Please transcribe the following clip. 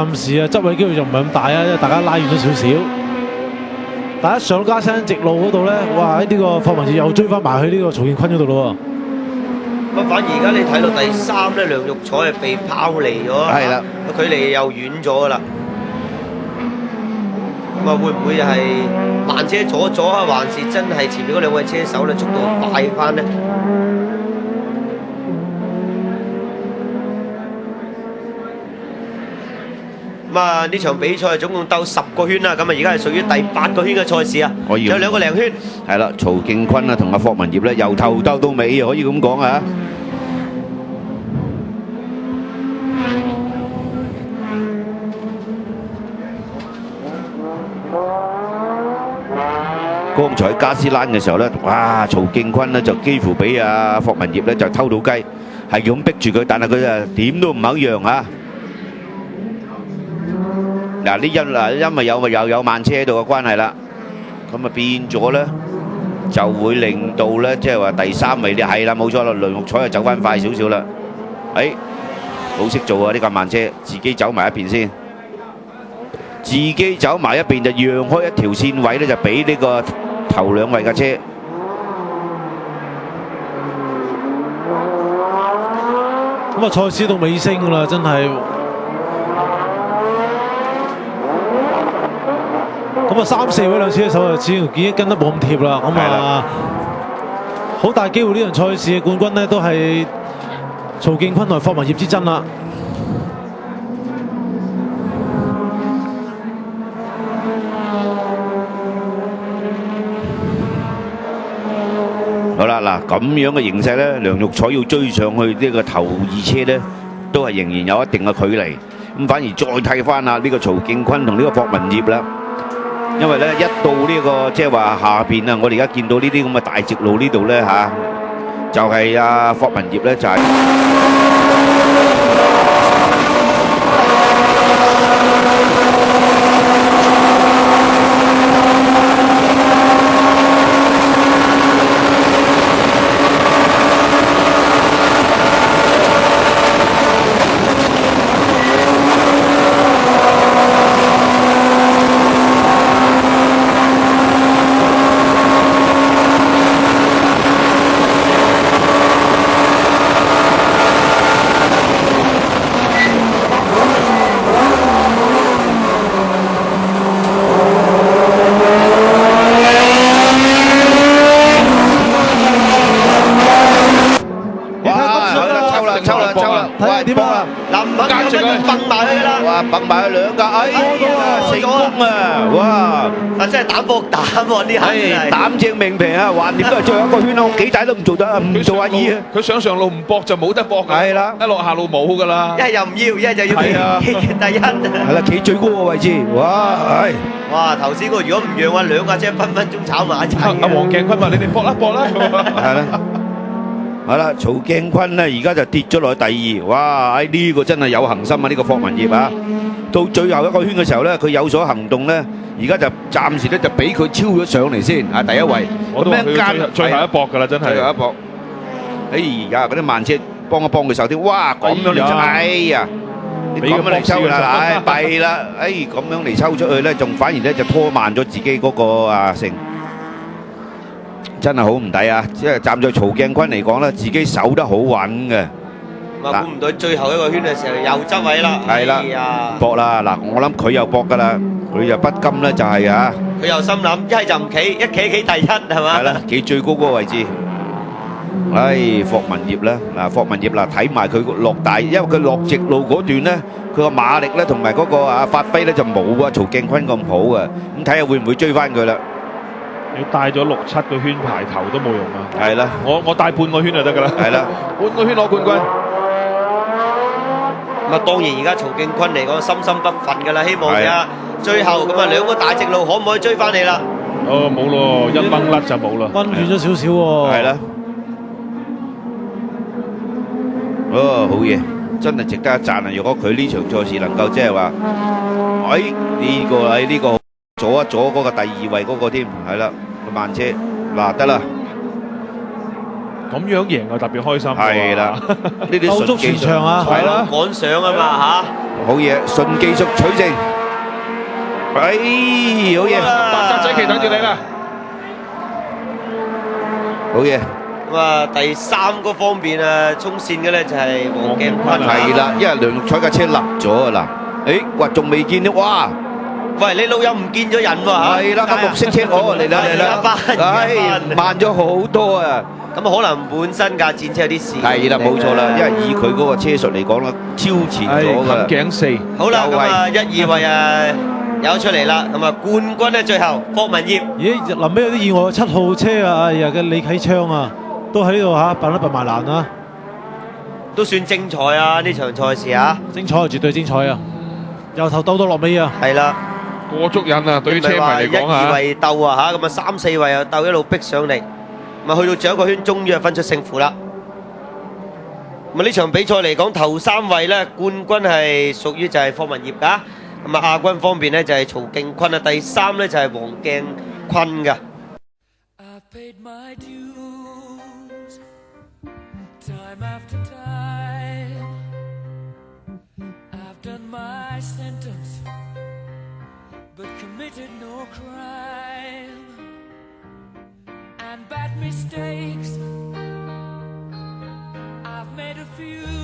暫時啊執位機會就唔係咁大啊，因為大家拉遠咗少少。但一上加山直路嗰度咧，哇！呢個霍文業又追翻埋去呢個曹建坤嗰度咯喎。咁反而而家你睇到第3咧，梁玉彩係被拋離咗，係啦，距離又遠咗噶啦。咁啊，會唔會係慢車阻咗啊？還是真係前面嗰兩位車手咧速度快翻呢？咁啊，呢場比賽總共鬥10個圈啦，咁啊而家係屬於第8個圈嘅賽事啊，有2個零圈。係啦，曹敬坤啊同阿霍文業咧由頭鬥到尾，可以咁講啊。剛才加斯蘭嘅時候咧，哇！曹敬坤咧就幾乎俾阿霍文業咧就偷到雞，係咁逼住佢，但係佢啊點都唔肯讓啊！嗱，因為有慢車喺度嘅關係啦，咁啊變咗咧就會令到咧即係話第3位咧係啦，冇錯啦，梁玉彩就走翻快少少啦。好識做啊！呢架慢車自己走埋一邊先，自己走埋一邊就讓開一條線位咧，就俾呢個頭2位嘅車。咁啊，賽事到尾聲㗎啦，真係。咁啊，3、4位兩車手啊，似乎已經跟得冇咁貼啦。咁啊，好大機會呢場賽事嘅冠軍呢，都係曹敬坤同霍文業之爭啦。好啦，嗱咁樣嘅形勢咧，梁玉彩要追上去呢個頭2車咧，都係仍然有一定嘅距離。咁反而再睇翻啊呢個曹敬坤同呢個霍文業啦。因為咧一到呢個即係話下邊啊，我哋而家見到呢啲咁嘅大直路呢度咧嚇，就係阿霍文業咧就係。蹦埋去2架，成功啊！哇！真係膽搏膽喎，呢下膽正命平啊！橫掂都係最後一個圈啦，我幾大都唔做得，唔做阿二啊！佢上上路唔搏就冇得搏㗎，係啦，一落下路冇㗎啦。一係又唔要，一係就要企第一。係啦，企最高個位置，哇！哇！頭先個如果唔讓啊，2架車分分鐘炒埋一齊。阿黃鏡坤話：你哋搏啦，搏啦！係啦。好啦，曹敬坤咧而家就跌咗落去第2，哇！呢個真係有恒心啊！呢個霍文業啊，到最後一個圈嘅時候咧，佢有所行動咧，而家就暫時咧就俾佢超咗上嚟先啊！第1位，我都話佢最後一搏㗎啦，真係。最後一搏。哎呀，嗰啲慢車幫一幫佢手添，哇！咁樣嚟抽，哎呀！你咁樣嚟抽啦，唉，弊啦，哎，咁樣嚟抽出去咧，仲反而咧就拖慢咗自己嗰個啊成。真係好唔抵啊！即係站在曹敬坤嚟講咧，自己守得好穩嘅。嗱，估唔到最後一個圈嘅時候又執位啦。係啦，搏啦！嗱，我諗佢又搏㗎啦，佢又不甘咧，就係啊。佢又心諗，一係就唔企，一企第1係嘛？係啦，企最高嗰個位置。唉，霍文業咧，嗱，霍文業嗱，睇埋佢落大，因為佢落直路嗰段咧，佢個馬力咧同埋嗰個啊發揮咧就冇啊曹敬坤咁好嘅，咁睇下會唔會追翻佢啦？你帶咗6、7個圈排頭都冇用啊！係啦，我帶半個圈就得㗎啦。係啦，半個圈攞冠軍。咁啊，當然而家曹敬坤嚟講心心不忿㗎啦，希望啊最後咁啊2個大直路可唔可以追翻你啦？哦，冇咯，一掹甩就冇啦，溫軟咗少少喎。係啦，哦，好嘢，真係值得一讚啊！如果佢呢場賽事能夠即係話，呢個。阻一阻嗰個第2位嗰個添，係啦，個慢車嗱得啦，咁樣贏就特別開心。係啦，呢啲鬥足全場啊，係啦，趕上啊嘛好嘢，順技術取勝。哎，好嘢，白鴿仔旗等住你啦。好嘢。咁啊，第3個方面啊，衝線嘅咧就係黃鏡坤。係啦，因為梁玉彩架車立咗啊嗱。誒，哇，仲未見到，哇！喂，你老友唔見咗人喎係啦，架綠色車，哦，嚟啦嚟啦，唉，慢咗好多啊！咁啊，可能本身架戰車有啲事。係啦，冇錯啦，因為以佢嗰個車術嚟講啦，超前咗㗎。近頸4。好啦，咁啊，1、2位啊有出嚟啦，咁啊冠軍咧最後霍文業。咦，臨尾有啲意外，7號車啊，哎呀嘅李啟昌啊，都喺度嚇，笨一笨埋欄啊，都算精彩啊！呢場賽事啊，精彩啊，絕對精彩啊，由頭鬥到落尾啊，係啦，過足癮啊！對於車迷嚟講1、2位鬥啊嚇，咁啊3、4位又鬥一路逼上嚟，咁啊去到最後一個圈，終於係分出勝負啦。咁啊呢場比賽嚟講，頭3位咧冠軍係屬於就係霍文業㗎，咁啊亞軍方面咧就係曹敬坤啊，第3咧就係黃鏡坤㗎。Time after time, I've done my sentence, but committed no crime. And bad mistakes, I've made a few.